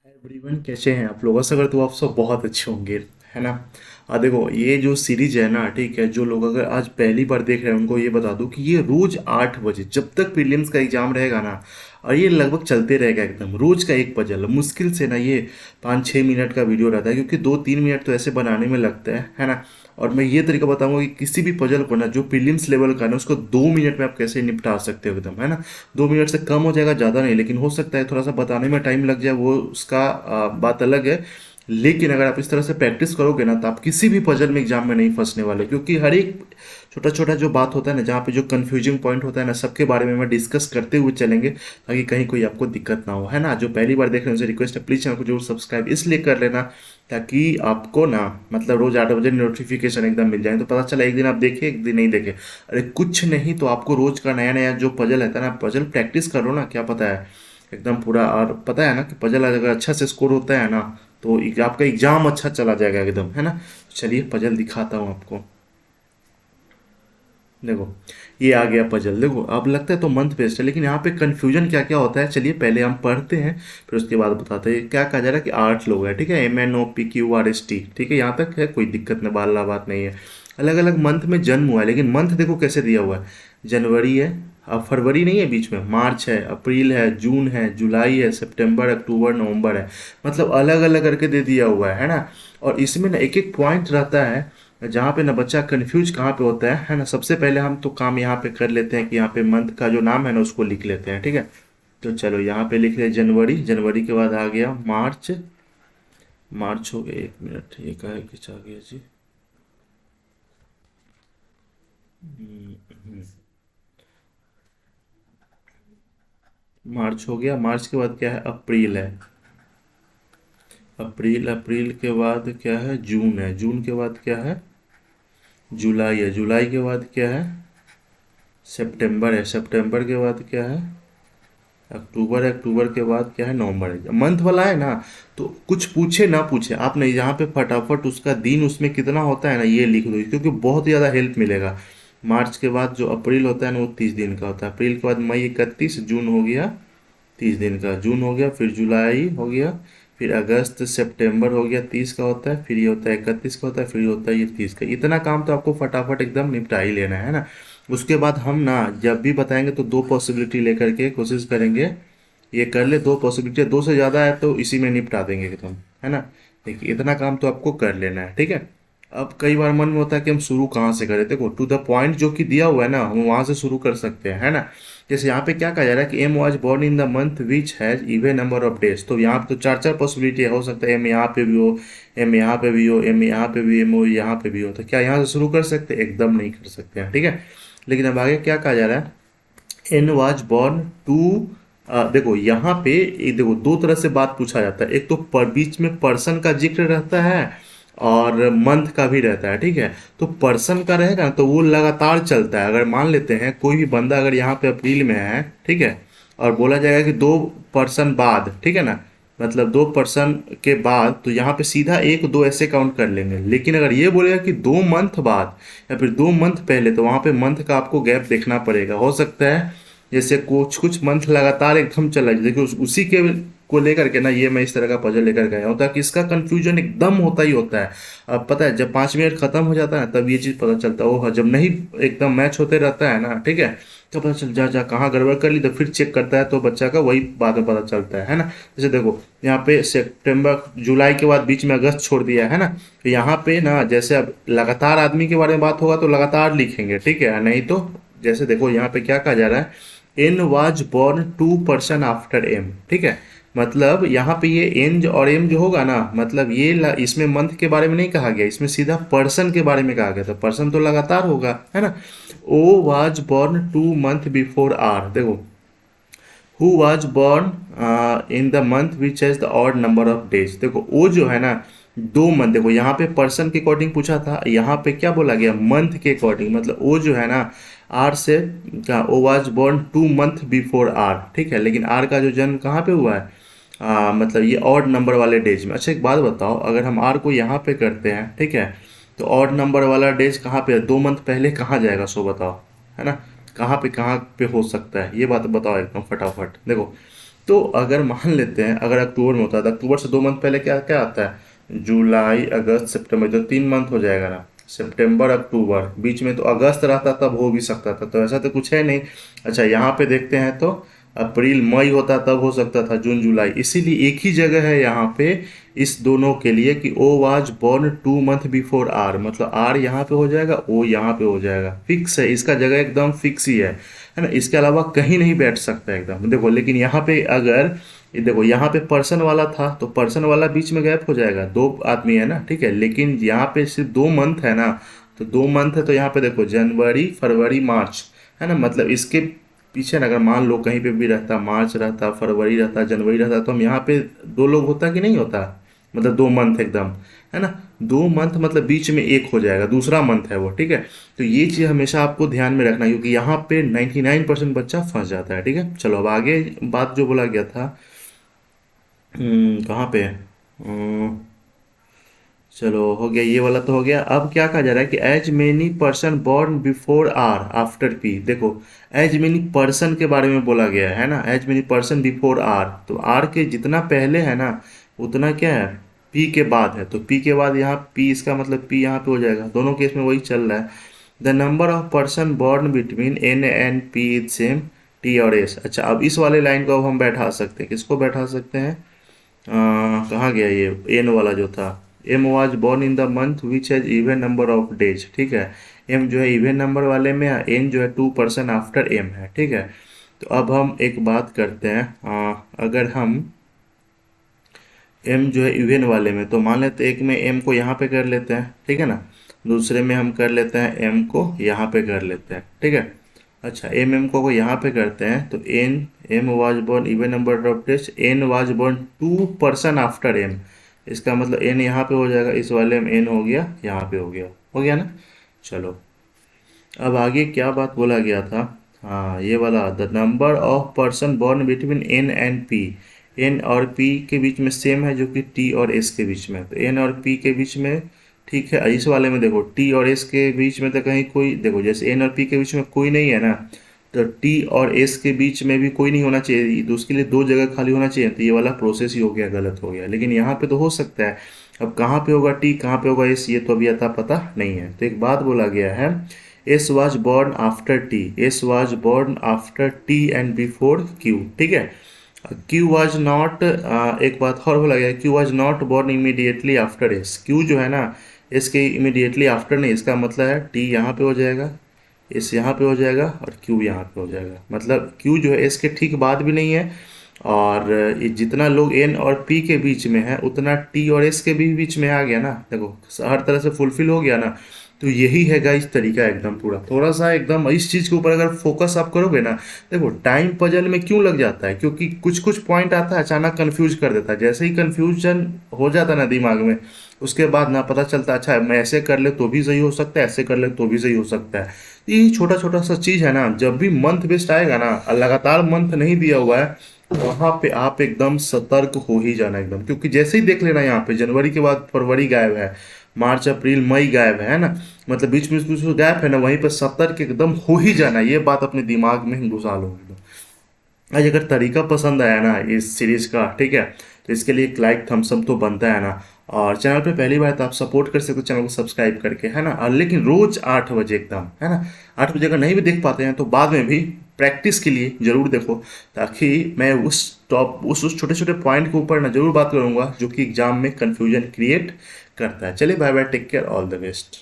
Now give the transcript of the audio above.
Everyone कैसे हैं आप लोग। आशा करते हो आप सब बहुत अच्छे होंगे, है ना। देखो ये जो सीरीज है ना, ठीक है, जो लोग अगर आज पहली बार देख रहे हैं उनको ये बता दूं कि ये रोज 8 बजे जब तक प्रीलिम्स का एग्जाम रहेगा ना, और ये लगभग चलते रहेगा एकदम रोज का एक पजल मुश्किल से ना, ये 5-6 मिनट का वीडियो रहता है, क्योंकि 2-3 मिनट तो ऐसे बनाने में लगता है ना। और मैं ये तरीका बताऊंगा कि किसी भी पजल को ना जो प्रीलिम्स लेवल का ना उसको 2 मिनट में आप कैसे निपटा सकते हो एकदम, है ना। 2 मिनट से कम हो जाएगा, ज़्यादा नहीं, लेकिन हो सकता है थोड़ा सा बताने में टाइम लग जाए, वो उसका बात अलग है। लेकिन अगर आप इस तरह से प्रैक्टिस करोगे ना तो आप किसी भी पजल में एग्जाम में नहीं फंसने वाले, क्योंकि हर एक छोटा छोटा जो बात होता है ना, जहाँ पे जो कंफ्यूजिंग पॉइंट होता है ना, सबके बारे में मैं डिस्कस करते हुए चलेंगे, ताकि कहीं कोई आपको दिक्कत ना हो, है ना। जो पहली बार देख रहे हैं उनसे रिक्वेस्ट है, प्लीज़ चैनल को जरूर सब्सक्राइब इसलिए कर लेना, ताकि आपको ना मतलब रोज 8 बजे नोटिफिकेशन एकदम मिल जाए, तो पता चला एक दिन आप देखे एक दिन नहीं देखे। अरे कुछ नहीं तो आपको रोज का नया नया जो पजल रहता है ना, पजल प्रैक्टिस करो ना, क्या पता है एकदम पूरा। और पता है ना कि पजल अगर अच्छा से स्कोर होता है ना, तो आपका एग्जाम अच्छा चला जाएगा एकदम, है ना। चलिए पजल दिखाता हूँ आपको। देखो ये आ गया पजल। देखो अब लगता है तो मंथ बेस्ड है, लेकिन यहाँ पे कंफ्यूजन क्या क्या होता है, चलिए पहले हम पढ़ते हैं, फिर उसके बाद बताते हैं। क्या कहा जा रहा है कि 8 लोग हैं, ठीक है, MNOPQRST, ठीक है, यहाँ तक है, कोई दिक्कत नहीं, बाला बात नहीं है। अलग अलग मंथ में जन्म हुआ है, लेकिन मंथ देखो कैसे दिया हुआ है। जनवरी है, अब फरवरी नहीं है बीच में, मार्च है, अप्रैल है, जून है, जुलाई है, सितंबर, अक्टूबर, नवंबर है। मतलब अलग अलग करके दे दिया हुआ है ना। और इसमें ना एक एक पॉइंट रहता है, जहाँ पे ना बच्चा कंफ्यूज कहाँ पे होता है ना। सबसे पहले हम तो काम यहाँ पे कर लेते हैं कि यहाँ पे मंथ का जो नाम है ना उसको लिख लेते हैं, ठीक है। तो चलो यहाँ पे लिख रहे जनवरी, जनवरी के बाद आ गया मार्च, मार्च हो गया, 1 मिनट, ये का है कि आ गया जी। मार्च हो गया, मार्च के बाद क्या है, अप्रैल है, अप्रैल, अप्रैल के बाद क्या है, जून है, जून के बाद क्या है, जुलाई है, जुलाई के बाद क्या है, सितंबर है, सितंबर के बाद क्या है, अक्टूबर है, अक्टूबर के बाद क्या है, नवंबर है। मंथ वाला है ना, तो कुछ पूछे ना पूछे आपने यहाँ पे फटाफट उसका दिन उसमें कितना होता है ना ये लिख दो, क्योंकि बहुत ज़्यादा हेल्प मिलेगा। मार्च के बाद जो अप्रैल होता है ना वो 30 दिन का होता है, अप्रैल के बाद मई 31, जून हो गया 30 दिन का, जून हो गया, फिर जुलाई हो गया, फिर अगस्त सितंबर हो गया 30 का होता है, फिर ये होता है 31 का होता है, फिर ये होता है ये 30 का। इतना काम तो आपको फटाफट एकदम निपटा ही लेना है ना। उसके बाद हम ना जब भी बताएंगे तो दो पॉसिबिलिटी लेकर के कोशिश करेंगे, ये कर ले, दो पॉसिबिलिटी, दो से ज़्यादा है तो इसी में निपटा देंगे एकदम, है ना। देखिए इतना काम तो आपको कर लेना है, ठीक है। अब कई बार मन में होता है कि हम शुरू कहाँ से करें, देखो टू द पॉइंट जो कि दिया हुआ है ना, हम वहाँ से शुरू कर सकते हैं, है ना। जैसे यहाँ पे क्या कहा जा रहा है कि M was born in the month which has even number of days, तो यहाँ पे तो चार चार पॉसिबिलिटी हो सकता है, एम यहाँ पे भी हो, एम यहाँ पे भी हो, एम यहाँ पे भी, एम हो यहाँ पे भी हो, तो क्या यहाँ से शुरू कर सकते हैं, एकदम नहीं कर सकते हैं, ठीक है। लेकिन अब आगे क्या कहा जा रहा है, एन वाज बॉर्न टू, देखो यहाँ पे देखो दो तरह से बात पूछा जाता है, एक तो बीच में पर्सन का जिक्र रहता है और मंथ का भी रहता है, ठीक है। तो पर्सन का रहेगा ना तो वो लगातार चलता है। अगर मान लेते हैं कोई भी बंदा अगर यहाँ पे अप्रैल में है, ठीक है, और बोला जाएगा कि 2 पर्सन बाद, ठीक है ना, मतलब 2 पर्सन के बाद, तो यहाँ पे सीधा 1-2 ऐसे काउंट कर लेंगे। लेकिन अगर ये बोलेगा कि 2 मंथ बाद या फिर 2 मंथ पहले, तो वहाँ पे मंथ का आपको गैप देखना पड़ेगा। हो सकता है जैसे कुछ कुछ मंथ लगातार एकदम चला जाए, देखिए उसी के को लेकर के ना ये मैं इस तरह का पजल लेकर गया हूँ, ताकि इसका कंफ्यूजन एकदम होता ही होता है। अब पता है जब 5 मिनट खत्म हो जाता है ना तब ये चीज़ पता चलता है, वो जब नहीं एकदम मैच होते रहता है ना, ठीक है, तो पता चल जा जा कहाँ गड़बड़ कर ली, तो फिर चेक करता है तो बच्चा का वही बाद में पता चलता है ना। जैसे देखो यहाँ पे सितंबर, जुलाई के बाद बीच में अगस्त छोड़ दिया है ना, तो यहाँ पे ना जैसे अब लगातार आदमी के बारे में बात होगा तो लगातार लिखेंगे, ठीक है, नहीं तो जैसे देखो यहाँ पे क्या कहा जा रहा है, N was born 2 person after M, ठीक है। मतलब यहाँ पे ये एन और एम जो होगा ना, मतलब ये इसमें मंथ के बारे में नहीं कहा गया, इसमें सीधा पर्सन के बारे में कहा गया, तो पर्सन तो लगातार होगा, है ना। O was born 2 month before R, देखो who was born in the month which has the odd number of days, देखो ओ जो है ना 2 मंथ, देखो यहाँ पे पर्सन के अकॉर्डिंग पूछा था, यहाँ पे क्या बोला गया, मंथ के अकॉर्डिंग, मतलब ओ जो है ना आर से, क्या, O was born 2 month before R, ठीक है। लेकिन आर का जो जन्म कहाँ पे हुआ है, मतलब ये ऑड नंबर वाले डेज में। अच्छा एक बात बताओ, अगर हम आर को यहाँ पे करते हैं, ठीक है, तो ऑड नंबर वाला डेज कहाँ पे है, 2 मंथ पहले कहाँ जाएगा, सो बताओ, है ना। कहाँ पे हो सकता है ये बात बताओ एकदम फटाफट। देखो तो अगर मान लेते हैं अगर अक्टूबर में होता है तो अक्टूबर से 2 मंथ पहले क्या क्या आता है, जुलाई अगस्त सितंबर, तो 3 मंथ हो जाएगा ना, सितंबर अक्टूबर, बीच में तो अगस्त रहता तब हो भी सकता था, तो ऐसा तो कुछ है नहीं। अच्छा यहाँ पे देखते हैं तो अप्रैल मई होता तब हो सकता था, जून जुलाई, इसीलिए एक ही जगह है यहाँ पे इस दोनों के लिए कि O was born 2 month before R, मतलब आर यहाँ पे हो जाएगा, ओ यहाँ पे हो जाएगा, फिक्स है, इसका जगह एकदम फिक्स ही है ना, इसके अलावा कहीं नहीं बैठ सकता एकदम। देखो लेकिन यहाँ पे अगर ये देखो यहाँ पे पर्सन वाला था तो पर्सन वाला बीच में गैप हो जाएगा, 2 आदमी है ना, ठीक है, लेकिन यहाँ पे सिर्फ 2 मंथ है ना, तो 2 मंथ है तो यहाँ पे देखो जनवरी फरवरी मार्च, है ना, मतलब इसके पीछे ना अगर मान लो कहीं पे भी रहता, मार्च रहता, फरवरी रहता, जनवरी रहता, तो हम यहाँ पे 2 लोग होता कि नहीं होता, मतलब 2 मंथ एकदम, है ना, 2 मंथ मतलब बीच में एक हो जाएगा, दूसरा मंथ है वो, ठीक है। तो ये चीज़ हमेशा आपको ध्यान में रखना क्योंकि यहाँ पे 99% बच्चा फंस जाता है, ठीक है। चलो अब आगे बात जो बोला गया था, कहाँ पे चलो हो गया, ये वाला तो हो गया। अब क्या कहा जा रहा है कि as many person born before R after P, देखो एज मेनी पर्सन के बारे में बोला गया है ना, as many person before R, तो आर के जितना पहले है ना उतना क्या है, पी के बाद है, तो पी के बाद यहाँ पी, इसका मतलब पी यहाँ पे हो जाएगा, दोनों केस में वही चल रहा है। The number of person born between N and P is same T और एस। अच्छा अब इस वाले लाइन को अब हम बैठा सकते हैं, किसको बैठा सकते हैं, कहाँ गया ये एन वाला जो था, M was born in the month which has even number of days, ठीक है, एम जो है इवन नंबर वाले में है, एन जो है 2 पर्सन आफ्टर एम है, ठीक है। तो अब हम एक बात करते हैं, अगर हम एम जो है इवन वाले में, तो मान लेते हैं एक में एम को यहाँ पे कर लेते हैं, ठीक है ना, दूसरे में हम कर लेते हैं एम को यहाँ पे कर लेते हैं, ठीक है। अच्छा एम को यहाँ पे करते हैं तो N, M was born even number of days, N was born 2 person after M, इसका मतलब एन यहाँ पे हो जाएगा, इस वाले में एन हो गया, यहाँ पे हो गया ना। चलो अब आगे क्या बात बोला गया था, हाँ ये वाला, the number of person born between N and P, N और पी के बीच में सेम है जो कि टी और एस के बीच में, तो एन और पी के बीच में, ठीक है। इस वाले में देखो टी और एस के बीच में तो कहीं कोई, देखो जैसे एन और पी के बीच में कोई नहीं है ना, तो टी और एस के बीच में भी कोई नहीं होना चाहिए, तो उसके लिए 2 जगह खाली होना चाहिए, तो ये वाला प्रोसेस ही हो गया, गलत हो गया, लेकिन यहाँ पे तो हो सकता है। अब कहाँ पे होगा टी, कहाँ पे होगा एस, ये तो अभी अता पता नहीं है। तो एक बात बोला गया है, S was born after T, S was born after T and before Q, ठीक है। क्यू वाज नॉट, एक बात और बोला गया, Q was not born immediately after S, Q जो है ना एस के इमीडिएटली आफ्टर नहीं, इसका मतलब है टी यहाँ पे हो जाएगा, एस यहाँ पे हो जाएगा और क्यू यहाँ पे हो जाएगा, मतलब क्यू जो है एस के ठीक बाद भी नहीं है, और ये जितना लोग एन और पी के बीच में है उतना टी और एस के भी बीच में आ गया ना, देखो हर तरह से फुलफिल हो गया ना। तो यही है गाइस तरीका एकदम पूरा, थोड़ा सा एकदम इस चीज़ के ऊपर अगर फोकस आप करोगे ना, देखो टाइम पजल में क्यों लग जाता है, क्योंकि कुछ कुछ पॉइंट आता है अचानक कंफ्यूज कर देता है, जैसे ही कंफ्यूजन हो जाता है ना दिमाग में, उसके बाद ना पता चलता अच्छा मैं ऐसे कर ले तो भी सही हो सकता है, ऐसे कर ले तो भी सही हो सकता है। ये छोटा छोटा सा चीज़ है ना, जब भी मंथ बेस्ट आएगा ना और लगातार मंथ नहीं दिया हुआ है, वहाँ पे आप एकदम सतर्क हो ही जाना एकदम, क्योंकि जैसे ही देख लेना यहाँ पे जनवरी के बाद फरवरी गायब है, मार्च अप्रैल मई गायब है ना, मतलब बीच में कुछ गैप है ना, वहीं पे सतर्क एकदम हो ही जाना, ये बात अपने दिमाग में घुसा लो एकदम। आज अगर तरीका पसंद आया ना इस सीरीज का, ठीक है, तो इसके लिए एक लाइक थम्सअप तो बनता है ना, और चैनल पे पहली बार तो आप सपोर्ट कर सकते हो चैनल को सब्सक्राइब करके, है ना, और लेकिन रोज 8 बजे एकदम, है ना, 8 बजे अगर नहीं भी देख पाते हैं तो बाद में भी प्रैक्टिस के लिए जरूर देखो, ताकि मैं उस टॉप उस छोटे छोटे पॉइंट के ऊपर ना जरूर बात करूंगा जो कि एग्जाम में कन्फ्यूजन क्रिएट करता है। चलिए bye bye, take care, all the best.